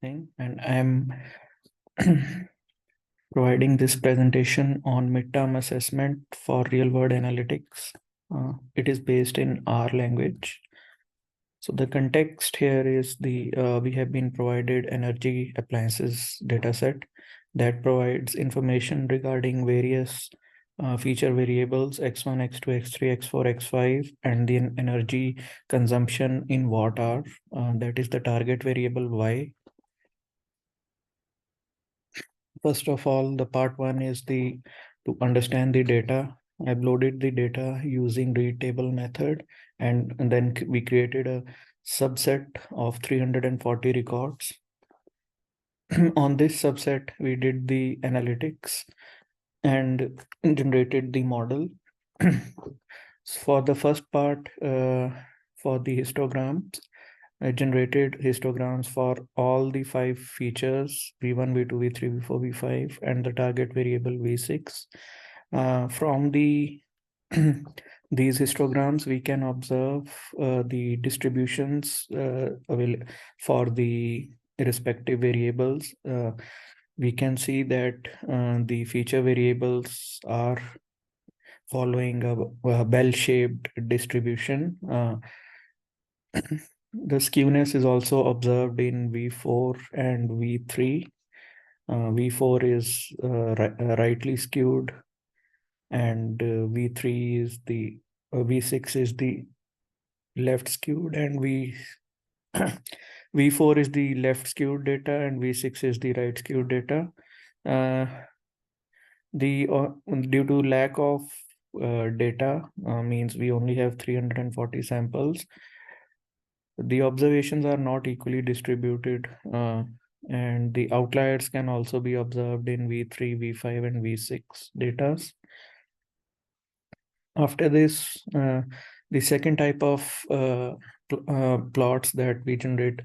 thing, and I'm providing this presentation on midterm assessment for real-world analytics. It is based in R language. So the context here is we have been provided energy appliances dataset that provides information regarding various feature variables x1, x2, x3, x4, x5, and the energy consumption in watt hour. That is the target variable y. First of all, the part one is to understand the data. I've loaded the data using read table method, and then we created a subset of 340 records. On this subset, we did the analytics and generated the model. For the first part, for the histograms, I generated histograms for all the 5 features, V1, V2, V3, V4, V5, and the target variable V6. From these histograms, we can observe the distributions for the respective variables. We can see that the feature variables are following a bell-shaped distribution. The skewness is also observed in V4 and V3. V4 is rightly skewed, and V3 is V6 is the left skewed, and V4 is the left skewed data, and V6 is the right skewed data. Due to lack of data, means we only have 340 samples. The observations are not equally distributed, and the outliers can also be observed in V3, V5, and V6 data. After this, the second type of plots that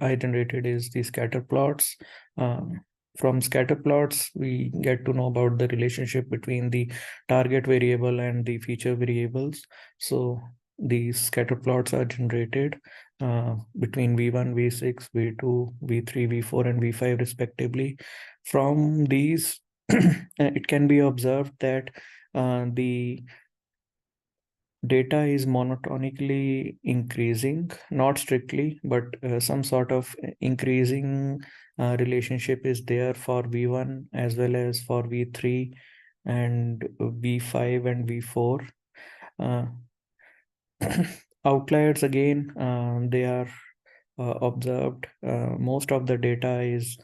I generated is the scatter plots. From scatter plots, we get to know about the relationship between the target variable and the feature variables. So these scatter plots are generated between V1, V6, V2, V3, V4, and V5 respectively. From these, it can be observed that the data is monotonically increasing, not strictly, but some sort of increasing relationship is there for V1 as well as for V3 and V5 and V4. Outliers again, they are observed. Most of the data is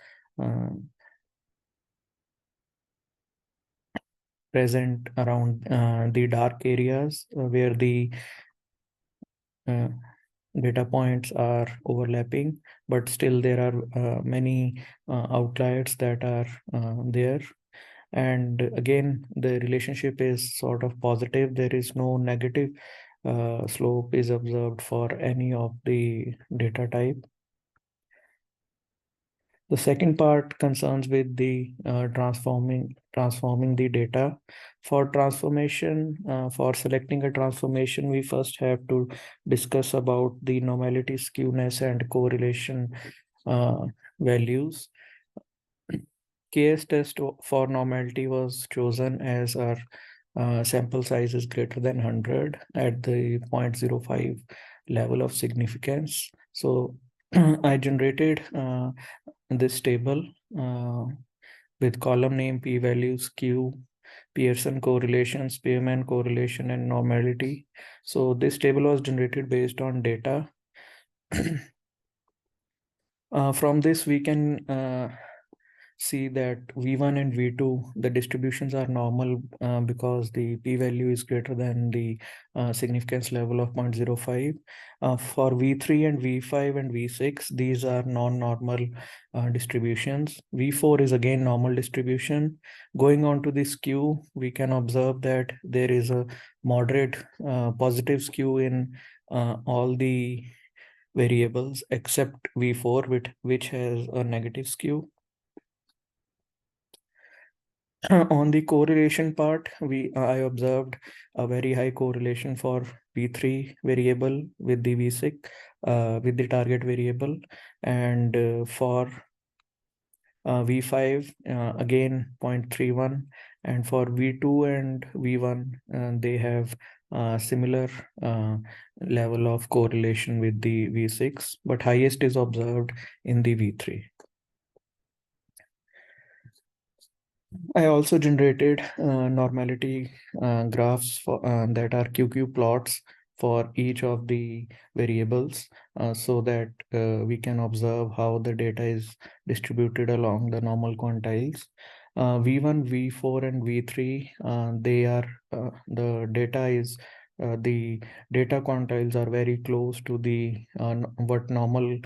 present around the dark areas where the data points are overlapping, but still there are many outliers that are there. And again, the relationship is sort of positive. There is no negative slope is observed for any of the data type. The second part concerns with the transforming the data. For transformation, for selecting a transformation, we first have to discuss about the normality, skewness, and correlation values. KS test for normality was chosen as our sample size is greater than 100 at the 0.05 level of significance. So I generated this table with column name, p-values, q, Pearson correlation, Spearman correlation, and normality. So this table was generated based on data. From this, we can see that V1 and V2, the distributions are normal because the p-value is greater than the significance level of 0.05. For V3 and V5 and V6, these are non-normal distributions. V4 is again normal distribution. Going on to the skew, we can observe that there is a moderate positive skew in all the variables except V4, which has a negative skew. On the correlation part, I observed a very high correlation for V3 variable with the V6, with the target variable, and for V5 again 0.31, and for V2 and V1 they have similar uh, level of correlation with the V6, but highest is observed in the V3. I also generated normality graphs that are QQ plots for each of the variables so that we can observe how the data is distributed along the normal quantiles. V1, V4, and V3, they are the data quantiles are very close to the what normal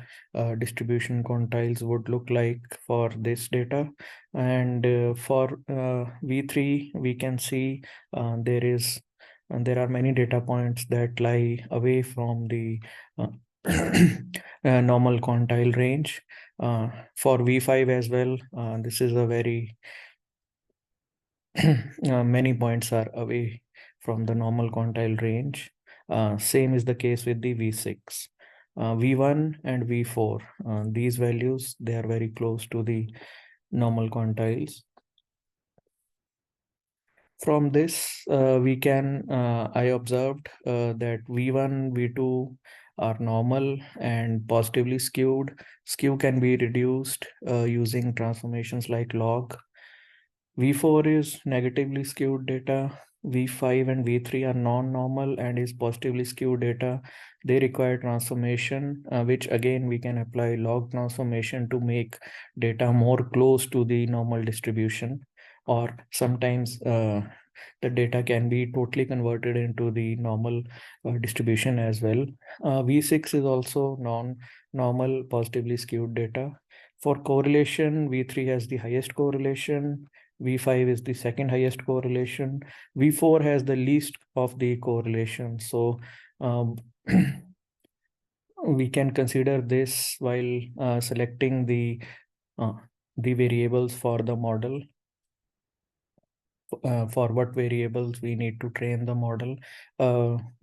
distribution quantiles would look like for this data. And for V3, we can see there are many data points that lie away from the uh, normal quantile range. For V5 as well, this is a very many points are away from the normal quantile range. Same is the case with the V6. V1 and V4, these values, they are very close to the normal quantiles. From this, I observed that V1, V2 are normal and positively skewed. Skew can be reduced using transformations like log. V4 is negatively skewed data. V5 and V3 are non-normal and is positively skewed data. They require transformation, which again we can apply log transformation to make data more close to the normal distribution. Or sometimes the data can be totally converted into the normal distribution as well. V6 is also non-normal positively skewed data. For correlation, V3 has the highest correlation. V5 is the second highest correlation. V4 has the least of the correlation. So we can consider this while selecting uh, the variables for the model. For what variables we need to train the model,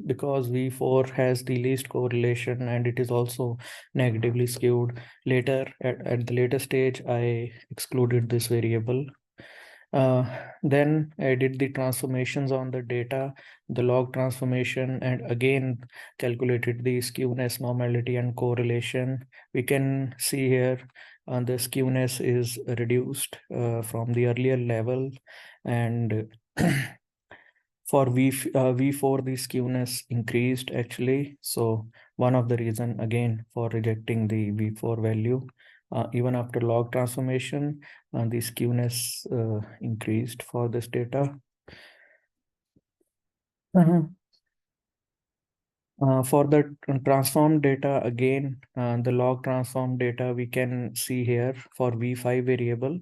because V4 has the least correlation and it is also negatively skewed. Later, at the later stage, I excluded this variable. Then I did the transformations on the data, the log transformation, and again calculated the skewness, normality, and correlation. We can see here the skewness is reduced from the earlier level, and for V4 the skewness increased actually. So one of the reason again for rejecting the V4 value, even after log transformation, the skewness increased for this data. For the transform data, again, the log transform data we can see here for V5 variable.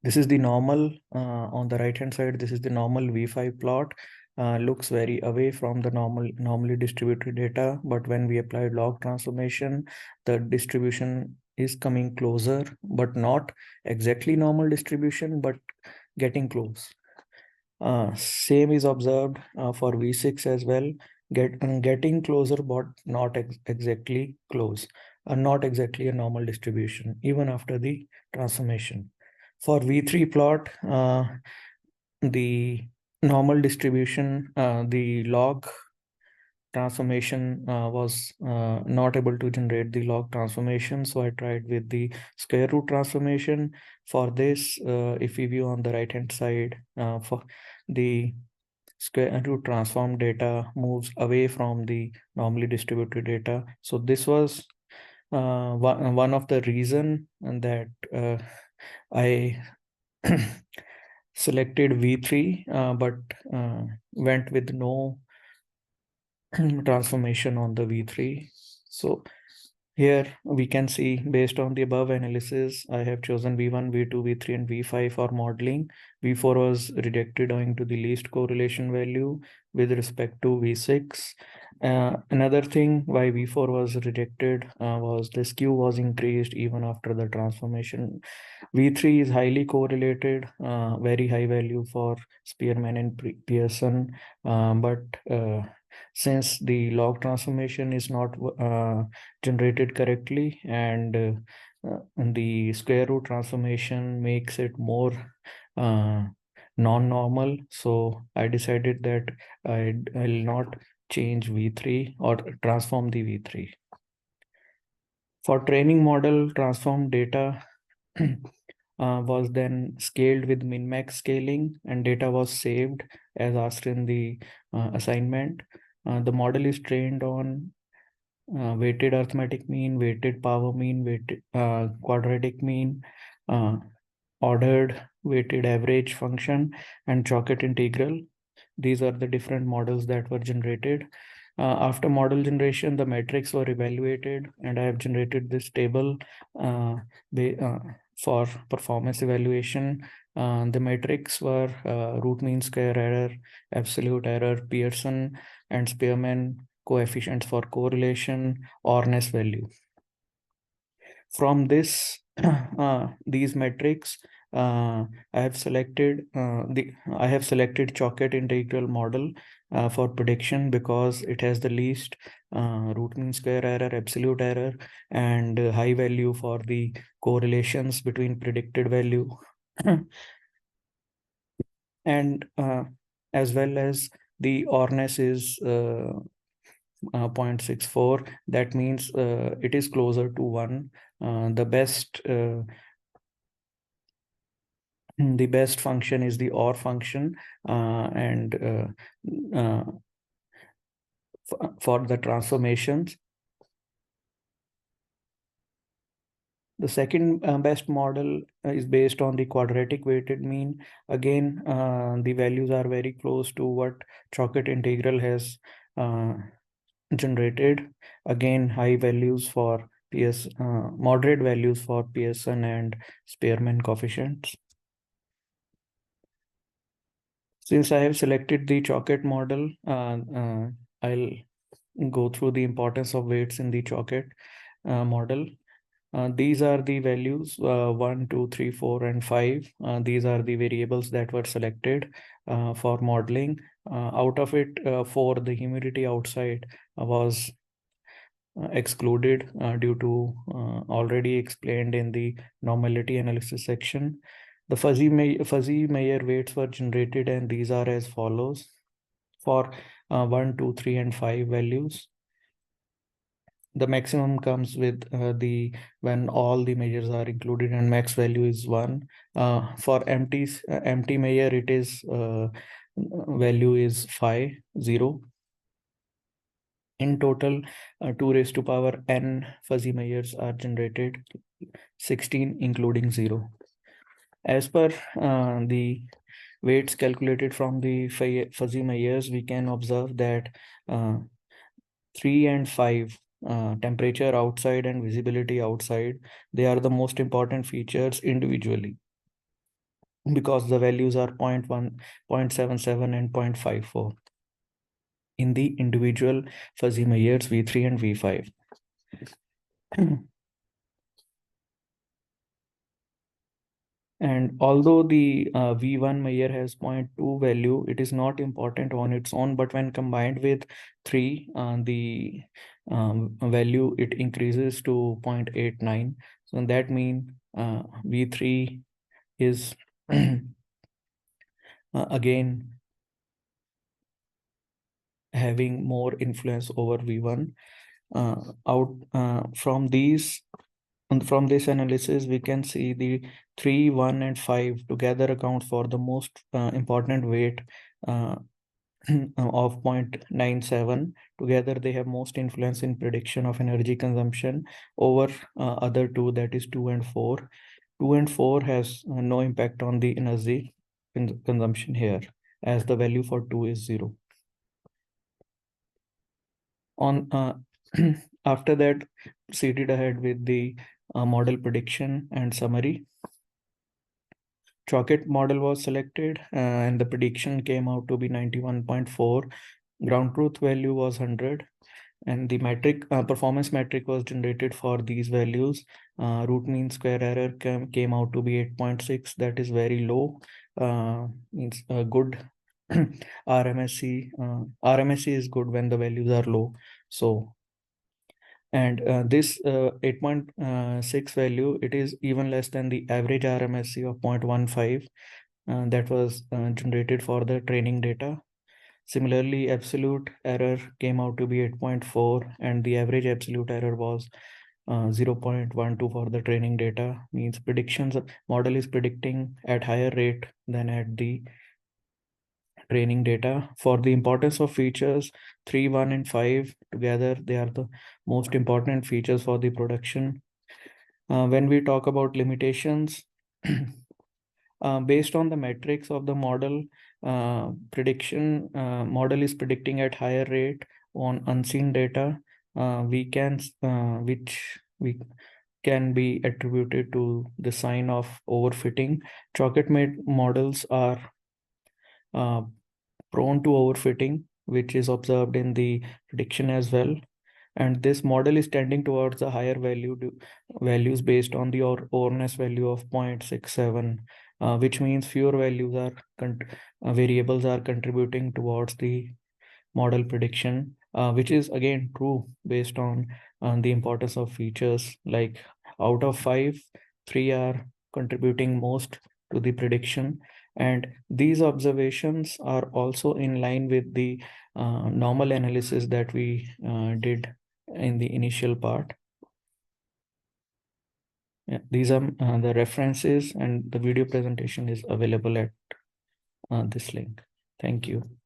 This is the normal on the right hand side. This is the normal V5 plot. Looks very away from the normally distributed data, but when we applied log transformation, the distribution is coming closer, but not exactly normal distribution, but getting close. Same is observed for V6 as well, getting closer, but not exactly close, not exactly a normal distribution, even after the transformation. For V3 plot, the normal distribution, the log transformation was not able to generate the log transformation. So I tried with the square root transformation. For this, if we view on the right hand side, for the square root transform data moves away from the normally distributed data. So this was one of the reason that I selected V3, but went with no transformation on the V3. So here we can see, based on the above analysis, I have chosen V1, V2, V3, and V5 for modeling. V4 was rejected owing to the least correlation value with respect to V6. Another thing why V4 was rejected was the skew was increased even after the transformation. V3 is highly correlated, very high value for Spearman and Pearson, but since the log transformation is not generated correctly, and the square root transformation makes it more uh, non-normal. So I decided that I'll not change V3 or transform the V3. For training model, transform data was then scaled with min-max scaling, and data was saved as asked in the assignment. The model is trained on weighted arithmetic mean, weighted power mean, weighted quadratic mean, uh, ordered weighted average function, and Choquet integral. These are the different models that were generated. After model generation, the metrics were evaluated, and I have generated this table uh, uh, for performance evaluation. The metrics were root mean square error, absolute error, Pearson and Spearman coefficients for correlation, Orness value. From these metrics, I have selected Choquet integral model for prediction because it has the least root mean square error, absolute error, and high value for the correlations between predicted value, and as well as the Orness is 0.64. That means it is closer to 1. The best function is the OR function, and for the transformations. The second best model is based on the quadratic weighted mean. Again, the values are very close to what Choquet integral has generated. Again, high values for moderate values for Pearson and Spearman coefficients. Since I have selected the Choquet model, I'll go through the importance of weights in the Choquet model. These are the values 1, 2, 3, 4, and 5. These are the variables that were selected for modeling. Out of it, 4, the humidity outside was excluded due to already explained in the normality analysis section. The fuzzy Meyer weights were generated, and these are as follows. For 1, 2, 3, and 5 values, the maximum comes with the when all the measures are included, and max value is 1. For empty Meyer, it is value is 5, 0. In total, 2 raised to power n fuzzy Meyers are generated, 16 including 0. As per the weights calculated from the fuzzy Meyers, we can observe that 3 and 5, temperature outside and visibility outside, they are the most important features individually because the values are 0.1, 0.77, and 0.54 in the individual fuzzy Meyers V3 and V5. And although the V1 Meyer has 0.2 value, it is not important on its own, but when combined with 3, the value, it increases to 0.89. So that means V3 is again having more influence over V1. From this analysis, we can see the 3, 1, and 5 together account for the most important weight of 0.97. Together, they have most influence in prediction of energy consumption over other two, that is 2 and 4. 2 and 4 has no impact on the energy consumption here, as the value for 2 is 0. After that, proceeded ahead with the model prediction and summary. Choquet model was selected, and the prediction came out to be 91.4. Ground truth value was 100, and the performance metric was generated for these values. Root mean square error came out to be 8.6. That is very low, means good RMSE is good when the values are low. So, and this 8.6 value, it is even less than the average RMSE of 0.15 that was generated for the training data. Similarly, absolute error came out to be 8.4, and the average absolute error was 0.12 for the training data. Means predictions model is predicting at higher rate than at the training data. For the importance of features, 3, 1, and 5 together, they are the most important features for the production. When we talk about limitations, based on the metrics of the model, prediction model is predicting at higher rate on unseen data, which we can be attributed to the sign of overfitting. Chocolate made models are uh, prone to overfitting, which is observed in the prediction as well. And this model is tending towards the higher values based on the Orness value of 0.67, which means fewer variables are contributing towards the model prediction, which is again true based on the importance of features. Like out of 5, 3 are contributing most to the prediction. And these observations are also in line with the normal analysis that we did in the initial part. Yeah, these are the references, and the video presentation is available at this link. Thank you.